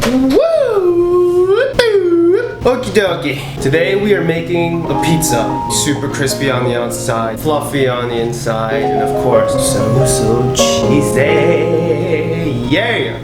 Woo! Okie dokie. Today we are making a pizza. Super crispy on the outside, fluffy on the inside, and of course, so cheesy. Yeah!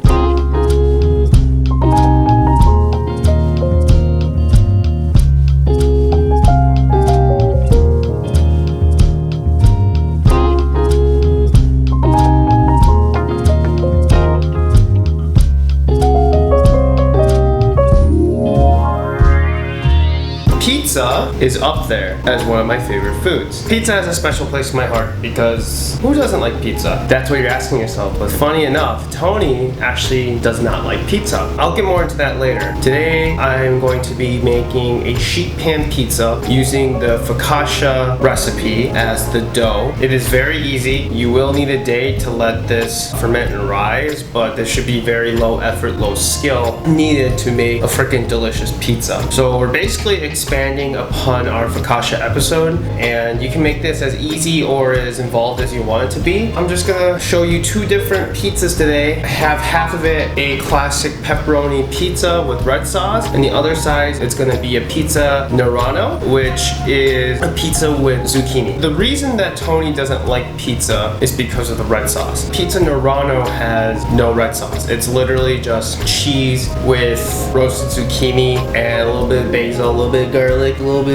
Pizza is up there as one of my favorite foods. Pizza has a special place in my heart because who doesn't like pizza? That's what you're asking yourself. But funny enough, Tony actually does not like pizza. I'll get more into that later. Today, I'm going to be making a sheet pan pizza using the focaccia recipe as the dough. It is very easy. You will need a day to let this ferment and rise, but there should be very low effort, low skill needed to make a freaking delicious pizza. So we're basically expanding upon our focaccia episode, and you can make this as easy or as involved as you want it to be. I'm just gonna show you two different pizzas today. I have half of it a classic pepperoni pizza with red sauce, and the other side it's gonna be a pizza Nerano, which is a pizza with zucchini. The reason that Tony doesn't like pizza is because of the red sauce. Pizza Nerano has no red sauce. It's literally just cheese with roasted zucchini and a little bit of basil, a little bit of garlic, a little bit of,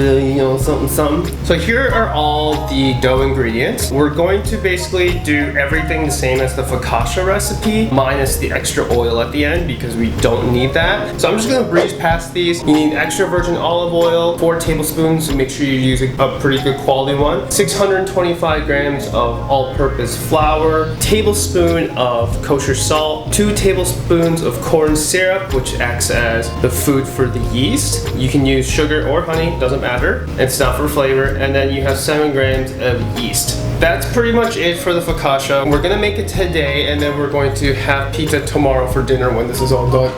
something. So here are all the dough ingredients. We're going to basically do everything the same as the focaccia recipe, minus the extra oil at the end because we don't need that. So I'm just gonna breeze past these. You need extra virgin olive oil, 4 tablespoons, so make sure you're using a pretty good quality one. 625 grams of all-purpose flour, tablespoon of kosher salt, 2 tablespoons of corn syrup, which acts as the food for the yeast. You can use sugar or honey, doesn't matter. It's not for flavor. And then you have 7 grams of yeast. That's pretty much it for the focaccia. We're gonna make it today, and then we're going to have pizza tomorrow for dinner when this is all done.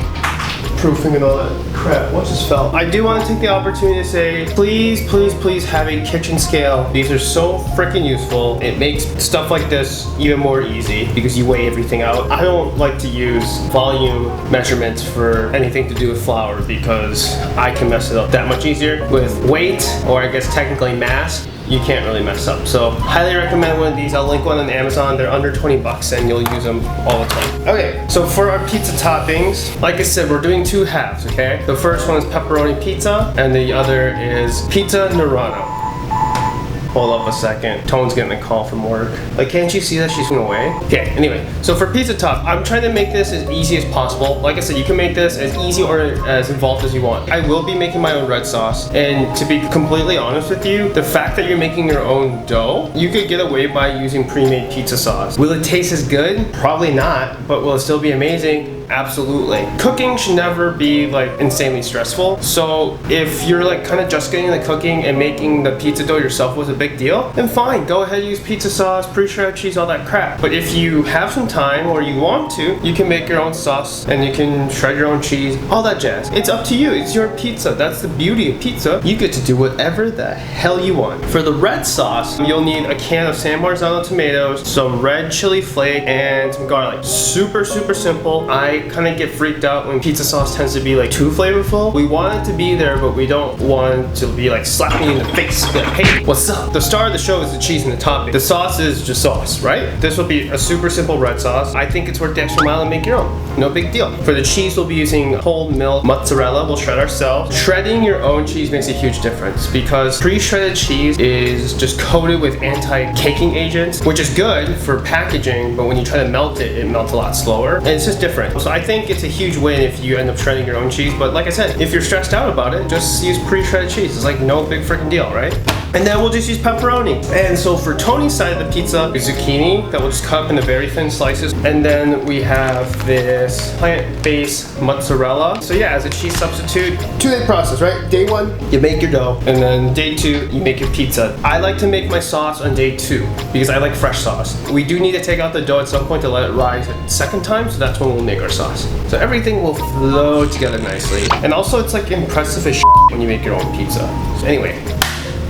Proofing and all that crap. What just fell? I do want to take the opportunity to say, please, please, please have a kitchen scale. These are so freaking useful. It makes stuff like this even more easy because you weigh everything out. I don't like to use volume measurements for anything to do with flour because I can mess it up that much easier. With weight, or I guess technically mass, you can't really mess up. So highly recommend one of these. I'll link one on Amazon. They're under 20 bucks and you'll use them all the time. Okay, so for our pizza toppings, like I said, we're doing 2 halves, okay? The first one is pepperoni pizza and the other is pizza Nerano. Hold up a second. Tone's getting a call from work. Like, can't you see that she's away? Okay, anyway. So for pizza top, I'm trying to make this as easy as possible. Like I said, you can make this as easy or as involved as you want. I will be making my own red sauce. And to be completely honest with you, the fact that you're making your own dough, you could get away by using pre-made pizza sauce. Will it taste as good? Probably not, but will it still be amazing? Absolutely. Cooking should never be like insanely stressful. So if you're like kind of just getting the cooking and making the pizza dough yourself was a big deal, then fine, go ahead and use pizza sauce, pre-shredded cheese, all that crap. But if you have some time or you want to, you can make your own sauce and you can shred your own cheese, all that jazz. It's up to you. It's your pizza. That's the beauty of pizza. You get to do whatever the hell you want. For the red sauce, you'll need a can of San Marzano tomatoes, some red chili flake, and some garlic. Super, super simple. I kind of get freaked out when pizza sauce tends to be like too flavorful. We want it to be there, but we don't want it to be like slapping you in the face. Be like, hey, what's up? The star of the show is the cheese and the topping. The sauce is just sauce, right? This will be a super simple red sauce. I think it's worth the extra mile and make your own. No big deal. For the cheese, we'll be using whole milk mozzarella. We'll shred ourselves. Shredding your own cheese makes a huge difference because pre-shredded cheese is just coated with anti-caking agents, which is good for packaging, but when you try to melt it, it melts a lot slower. And it's just different. So I think it's a huge win if you end up shredding your own cheese. But like I said, if you're stressed out about it, just use pre-shredded cheese. It's like no big freaking deal, right? And then we'll just use pepperoni. And so for Tony's side of the pizza, is zucchini that we'll just cut up into very thin slices. And then we have this plant-based mozzarella. So yeah, as a cheese substitute, 2-day process, right? Day 1, you make your dough. And then day 2, you make your pizza. I like to make my sauce on day 2 because I like fresh sauce. We do need to take out the dough at some point to let it rise a second time. So that's when we'll make our sauce. So everything will flow together nicely. And also it's like impressive as when you make your own pizza. So anyway.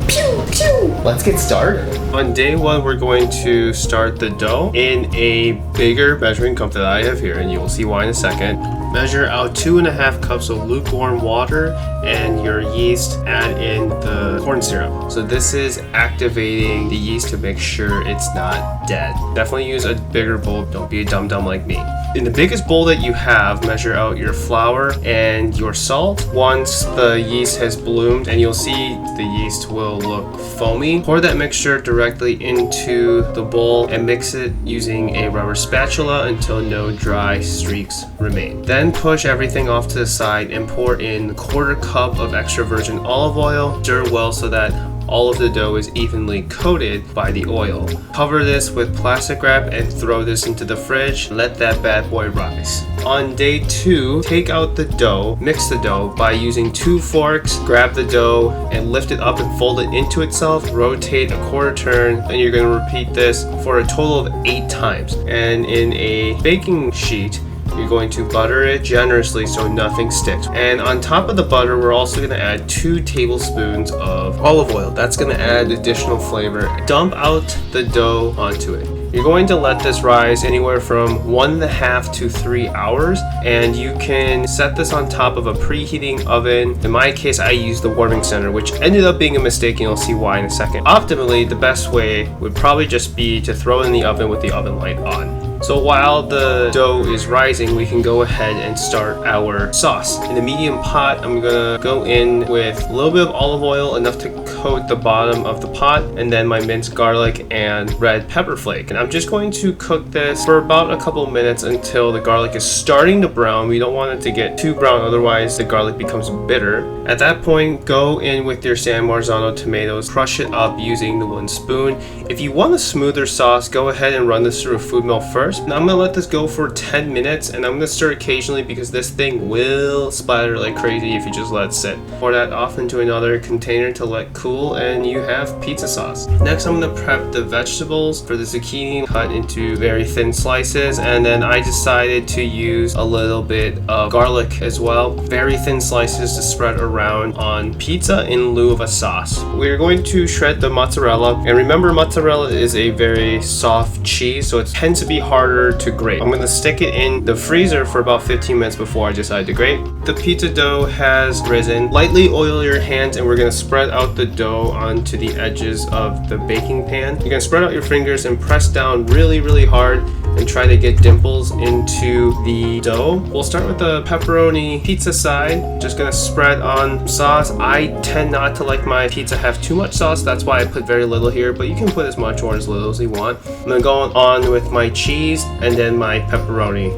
Pew, pew. Let's get started. On day 1, we're going to start the dough in a bigger measuring cup that I have here, and you will see why in a second. Measure out 2.5 cups of lukewarm water and your yeast, add in the corn syrup. So this is activating the yeast to make sure it's not dead. Definitely use a bigger bowl, don't be a dum-dum like me. In the biggest bowl that you have, measure out your flour and your salt. Once the yeast has bloomed, and you'll see the yeast will look foamy, pour that mixture directly into the bowl and mix it using a rubber spatula until no dry streaks remain. Then push everything off to the side and pour in a 1/4 cup of extra virgin olive oil. Stir well so that all of the dough is evenly coated by the oil. Cover this with plastic wrap and throw this into the fridge. Let that bad boy rise. On day 2, take out the dough, mix the dough by using 2 forks, grab the dough and lift it up and fold it into itself, rotate a 1/4 turn, and you're going to repeat this for a total of 8 times. And in a baking sheet, you're going to butter it generously so nothing sticks. And on top of the butter, we're also going to add 2 tablespoons of olive oil. That's going to add additional flavor. Dump out the dough onto it. You're going to let this rise anywhere from 1.5 to 3 hours, and you can set this on top of a preheating oven. In my case, I used the warming center, which ended up being a mistake, and you'll see why in a second. Optimally, the best way would probably just be to throw it in the oven with the oven light on. So while the dough is rising, we can go ahead and start our sauce. In a medium pot, I'm gonna go in with a little bit of olive oil, enough to coat the bottom of the pot, and then my minced garlic and red pepper flake. And I'm just going to cook this for about a couple minutes until the garlic is starting to brown. We don't want it to get too brown, otherwise the garlic becomes bitter. At that point, go in with your San Marzano tomatoes, crush it up using the 1 spoon. If you want a smoother sauce, go ahead and run this through a food mill first. Now I'm gonna let this go for 10 minutes, and I'm gonna stir occasionally because this thing will splatter like crazy if you just let it sit. Pour that off into another container to let cool, and you have pizza sauce. Next, I'm gonna prep the vegetables. For the zucchini, cut into very thin slices, and then I decided to use a little bit of garlic as well. Very thin slices to spread around on pizza in lieu of a sauce. We're going to shred the mozzarella, and remember, mozzarella is a very soft cheese, so it tends to be harder to grate. I'm gonna stick it in the freezer for about 15 minutes before I decide to grate. The pizza dough has risen. Lightly oil your hands, and we're gonna spread out the dough onto the edges of the baking pan. You're gonna spread out your fingers and press down really, really hard and try to get dimples into the dough. We'll start with the pepperoni pizza side. Just gonna spread on sauce. I tend not to like my pizza have too much sauce. That's why I put very little here, but you can put as much or as little as you want. I'm gonna go on with my cheese and then my pepperoni.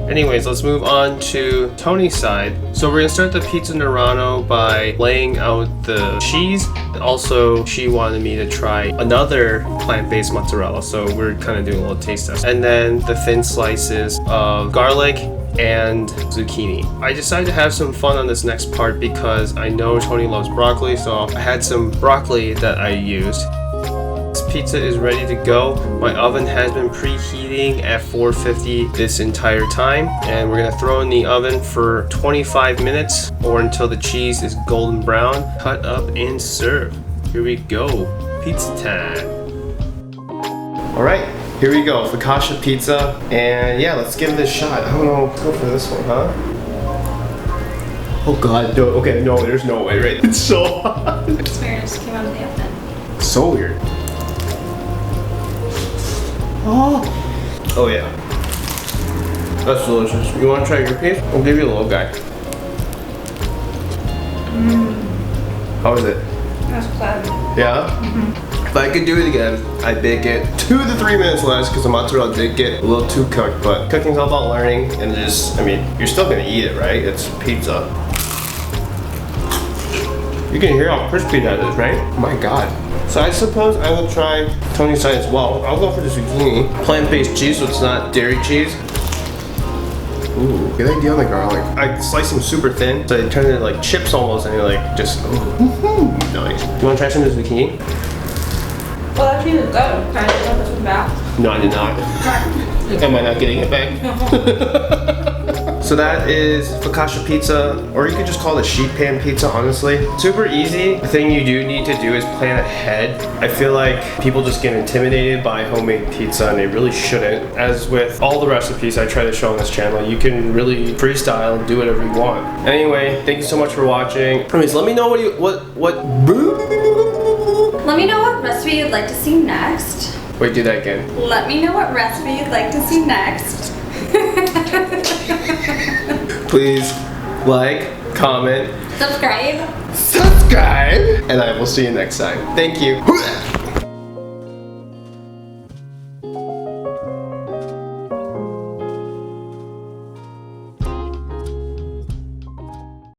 Anyways, let's move on to Tony's side. So we're gonna start the pizza Nerano by laying out the cheese. Also, she wanted me to try another plant-based mozzarella, so we're kind of doing a little taste test. And then the thin slices of garlic and zucchini. I decided to have some fun on this next part because I know Tony loves broccoli, so I had some broccoli that I used. This pizza is ready to go. My oven has been preheating at 450 this entire time, and we're gonna throw in the oven for 25 minutes or until the cheese is golden brown. Cut up and serve. Here we go, pizza time. All right, here we go, focaccia pizza, and yeah, let's give it a shot. I don't know, let's go for this one, huh? Oh God, no, okay, no, there's no way, right? It's so hot. It's weird, it just came out of the oven. So weird. Oh yeah. That's delicious. You want to try your piece? I'll give you a little guy. How is it? That's cloudy. Yeah? If I could do it again, I'd bake it 2 to 3 minutes less because the mozzarella did get a little too cooked, but cooking's all about learning and just, I mean, you're still gonna eat it, right? It's pizza. You can hear how crispy that is, right? Oh my God. So I suppose I will try Tony's side as well. I'll go for the zucchini. Plant-based cheese, so it's not dairy cheese. Ooh, good idea on the garlic. I slice them super thin, so they turn into like chips almost, and you're like, just, ooh, nice. You wanna try some of the zucchini? Well, that cheese is good. Can I take this one back? No, I did not. Am I not getting it back? So that is focaccia pizza, or you could just call it sheet pan pizza, honestly. Super easy. The thing you do need to do is plan ahead. I feel like people just get intimidated by homemade pizza and they really shouldn't. As with all the recipes I try to show on this channel, you can really freestyle and do whatever you want. Anyway, thank you so much for watching. Anyways, let me know Let me know what recipe you'd like to see next. Wait, do that again. Let me know what recipe you'd like to see next. Please like, comment, Subscribe. and I will see you next time. Thank you.